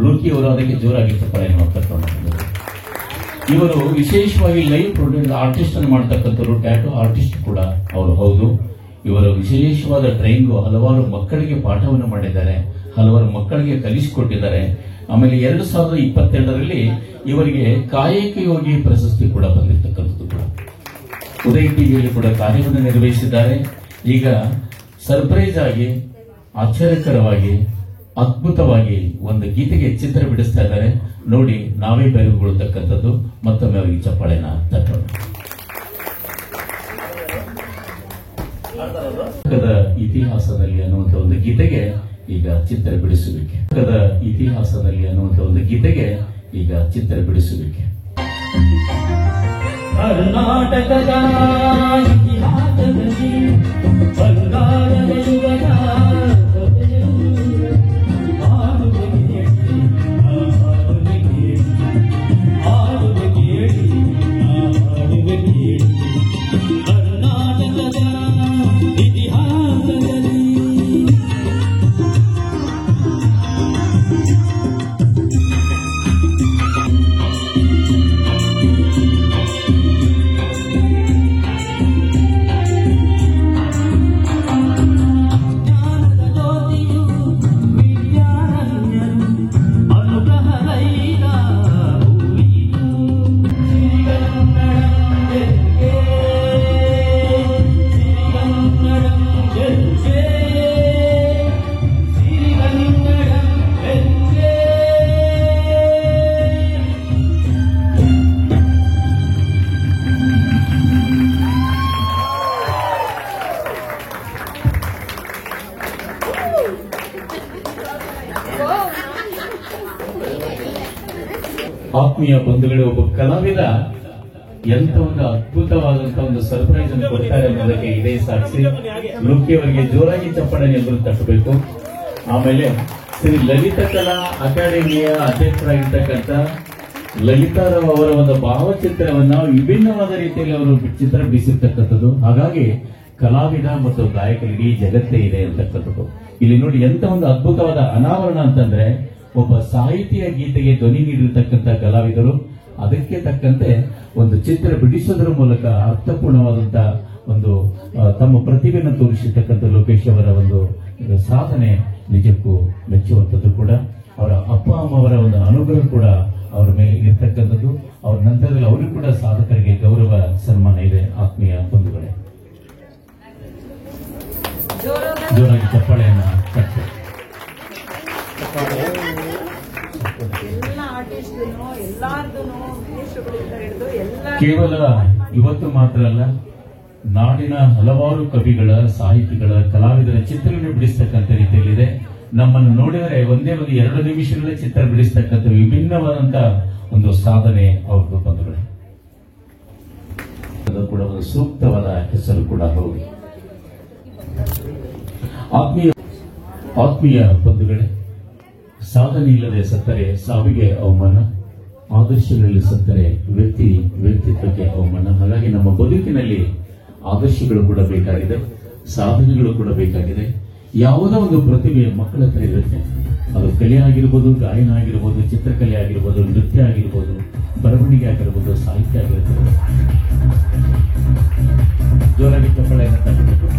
ಲೋಕಿ ಅವರು ಅದಕ್ಕೆ ಜೋರಾಗಿ ಚಪ್ಪಾಳೆ ಮಾಡ್ತಕ್ಕಂಥದ್ದು. ಇವರು ವಿಶೇಷವಾಗಿ ಲೈವ್ ಪ್ರೊಡ್ಯೂಸ್ ಆರ್ಟಿಸ್ಟ್ ಅನ್ನು ಮಾಡ್ತಕ್ಕಂಥವ್ರು, ಟ್ಯಾಟೋ ಆರ್ಟಿಸ್ಟ್ ಕೂಡ ಅವರು ಹೌದು. ಇವರು ವಿಶೇಷವಾದ ಟ್ರೈನಿಂಗ್ ಹಲವಾರು ಮಕ್ಕಳಿಗೆ ಪಾಠವನ್ನು ಮಾಡಿದ್ದಾರೆ, ಹಲವಾರು ಮಕ್ಕಳಿಗೆ ಕಲಿಸಿಕೊಟ್ಟಿದ್ದಾರೆ. ಆಮೇಲೆ 2022ರಲ್ಲಿ ಇವರಿಗೆ ಕಾಯಕ ಯೋಗಿ ಪ್ರಶಸ್ತಿ ಕೂಡ ಬಂದಿರತಕ್ಕಂಥದ್ದು ಕೂಡ. ಉದಯ ಟಿವಿಯಲ್ಲಿ ಕೂಡ ಕಾರ್ಯವನ್ನು ನಿರ್ವಹಿಸಿದ್ದಾರೆ. ಈಗ ಸರ್ಪ್ರೈಸ್ ಆಗಿ, ಆಶ್ಚರ್ಯಕರವಾಗಿ, ಅದ್ಭುತವಾಗಿ ಒಂದು ಗೀತೆಗೆ ಚಿತ್ರ ಬಿಡಿಸ್ತಾ ಇದ್ದಾರೆ. ನೋಡಿ, ನಾವೇ ಬೆರಗುಗೊಳ್ಳತಕ್ಕಂಥದ್ದು. ಮತ್ತೊಮ್ಮೆ ಅವರಿಗೆ ಚಪ್ಪಾಳೆನ ತಟ್ಟೋಣ. ಇತಿಹಾಸದಲ್ಲಿ ಅನ್ನುವಂಥ ಒಂದು ಗೀತೆಗೆ ಈಗ ಚಿತ್ರ ಬಿಡಿಸುವಿಕೆ. ಇತಿಹಾಸದಲ್ಲಿ ಅನ್ನುವಂಥ ಒಂದು ಗೀತೆಗೆ ಈಗ ಚಿತ್ರ ಬಿಡಿಸುವಿಕೆ. ಕರ್ನಾಟಕದ ಇತಿಹಾಸದಲ್ಲಿ ಬಂಗಾರದ ಯುಗದ ಆತ್ಮೀಯ ಬಂಧುಗಳೇ, ಒಬ್ಬ ಕಲಾವಿದ ಎಂತ ಒಂದು ಅದ್ಭುತವಾದಂತಹ ಒಂದು ಸರ್ಪ್ರೈಸ್ ಅನ್ನು ಕೊಡ್ತಾರೆ ಅನ್ನೋದಕ್ಕೆ ಇದೇ ಸಾಕ್ಷಿ. ಲೋಕಿ ಅವರಿಗೆ ಜೋರಾಗಿ ಚಪ್ಪಾಳೆ ಎಲ್ಲರೂ ತಟ್ಟಬೇಕು. ಆಮೇಲೆ ಶ್ರೀ ಲಲಿತಾ ಕಲಾ ಅಕಾಡೆಮಿಯ ಅಧ್ಯಕ್ಷರಾಗಿರ್ತಕ್ಕಂಥ ಲಲಿತಾರಾವ್ ಅವರ ಒಂದು ಭಾವಚಿತ್ರವನ್ನ ವಿಭಿನ್ನವಾದ ರೀತಿಯಲ್ಲಿ ಅವರು ಚಿತ್ರ ಬಿಡಿಸಿರ್ತಕ್ಕಂಥದ್ದು. ಹಾಗಾಗಿ ಕಲಾವಿದ ಮತ್ತು ಗಾಯಕರಿಗೆ ಜಗತ್ತೇ ಇದೆ ಅಂತಕ್ಕಂಥದ್ದು. ಇಲ್ಲಿ ನೋಡಿ, ಎಂತ ಒಂದು ಅದ್ಭುತವಾದ ಅನಾವರಣ ಅಂತಂದ್ರೆ, ಒಬ್ಬ ಸಾಹಿತ್ಯ ಗೀತೆಗೆ ಧ್ವನಿ ನೀಡಿರ್ತಕ್ಕಂಥ ಕಲಾವಿದರು ಅದಕ್ಕೆ ತಕ್ಕಂತೆ ಒಂದು ಚಿತ್ರ ಬಿಡಿಸೋದ್ರ ಮೂಲಕ ಅರ್ಥಪೂರ್ಣವಾದಂತಹ ಒಂದು ತಮ್ಮ ಪ್ರತಿಭೆಯನ್ನು ತೋರಿಸಿರ್ತಕ್ಕಂಥ ಲೋಕೇಶ್ ಅವರ ಒಂದು ಸಾಧನೆ ನಿಜಕ್ಕೂ ಮೆಚ್ಚುವಂಥದ್ದು ಕೂಡ. ಅವರ ಅಪ್ಪ ಅಮ್ಮವರ ಒಂದು ಅನುಗ್ರಹ ಕೂಡ ಅವರ ಮೇಲೆ ಇರ್ತಕ್ಕಂಥದ್ದು. ಅವರ ನಂತರದಲ್ಲಿ ಅವರಿಗೂ ಕೂಡ ಸಾಧಕರಿಗೆ ಗೌರವ ಸನ್ಮಾನ ಇದೆ. ಆತ್ಮೀಯ ಬಂಧುಗಳೇ, ಜೋರಾಗಿ ಚಪ್ಪಾಳೆಯನ್ನ ಕಟ್ಟಿ. ಕೇವಲ ಇವತ್ತು ಮಾತ್ರ ಅಲ್ಲ, ನಾಡಿನ ಹಲವಾರು ಕವಿಗಳ, ಸಾಹಿತಿಗಳ, ಕಲಾವಿದರ ಚಿತ್ರಗಳನ್ನು ಬಿಡಿಸ್ತಕ್ಕಂಥ ರೀತಿಯಲ್ಲಿದೆ. ನಮ್ಮನ್ನು ನೋಡಿದರೆ ಒಂದೇ ಒಂದು 2 ನಿಮಿಷಗಳೇ ಚಿತ್ರ ಬಿಡಿಸ್ತಕ್ಕಂಥ ವಿಭಿನ್ನವಾದಂತಹ ಒಂದು ಸಾಧನೆ ಅವ್ರದ್ದು ಬಂಧುಗಳೇ. ಅದು ಕೂಡ ಒಂದು ಸೂಕ್ತವಾದ ಹೆಸರು ಕೂಡ ಹೌದು. ಆತ್ಮೀಯ ಬಂಧುಗಳೇ, ಸಾಧನೆ ಇಲ್ಲದೆ ಸತ್ತರೆ ಸಾವಿಗೆ ಅವಮಾನ, ಆದರ್ಶಗಳಲ್ಲಿ ಸತ್ತರೆ ವ್ಯಕ್ತಿತ್ವಕ್ಕೆ ಅವಮಾನ. ಹಾಗಾಗಿ ನಮ್ಮ ಬದುಕಿನಲ್ಲಿ ಆದರ್ಶಗಳು ಕೂಡ ಬೇಕಾಗಿದೆ, ಸಾಧನೆಗಳು ಕೂಡ ಬೇಕಾಗಿದೆ. ಯಾವುದೋ ಒಂದು ಪ್ರತಿಭೆ ಮಕ್ಕಳ ಹತ್ರ ಇರುತ್ತೆ. ಅದು ಕಲೆ ಆಗಿರ್ಬೋದು, ಗಾಯನ ಆಗಿರ್ಬೋದು, ಚಿತ್ರಕಲೆ ಆಗಿರ್ಬೋದು, ನೃತ್ಯ ಆಗಿರ್ಬೋದು, ಬರವಣಿಗೆ ಆಗಿರ್ಬೋದು, ಸಾಹಿತ್ಯ ಆಗಿರ್ಬೋದು. ಜೋರಾಗಿ ಚಪ್ಪಾಳೆಯನ್ನು ತಟ್ಟಬೇಕು.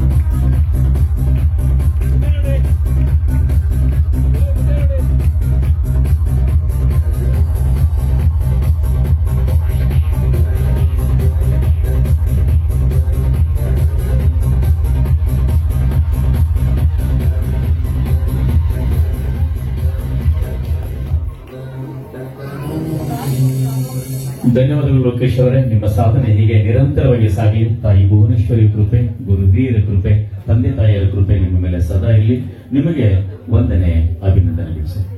ಧನ್ಯವಾದಗಳು ಲೋಕೇಶ್ ಅವರೇ. ನಿಮ್ಮ ಸಾಧನೆ ಹೀಗೆ ನಿರಂತರವಾಗಿ ಸಾಗಲಿ. ತಾಯಿ ಭುವನೇಶ್ವರಿ ಕೃಪೆ, ಗುರುದೀರ ಕೃಪೆ, ತಂದೆ ತಾಯಿಯರ ಕೃಪೆ ನಿಮ್ಮ ಮೇಲೆ ಸದಾ ಇರಲಿ. ನಿಮಗೆ ವಂದನೆ, ಅಭಿನಂದನೆಗಳು ಸರ್.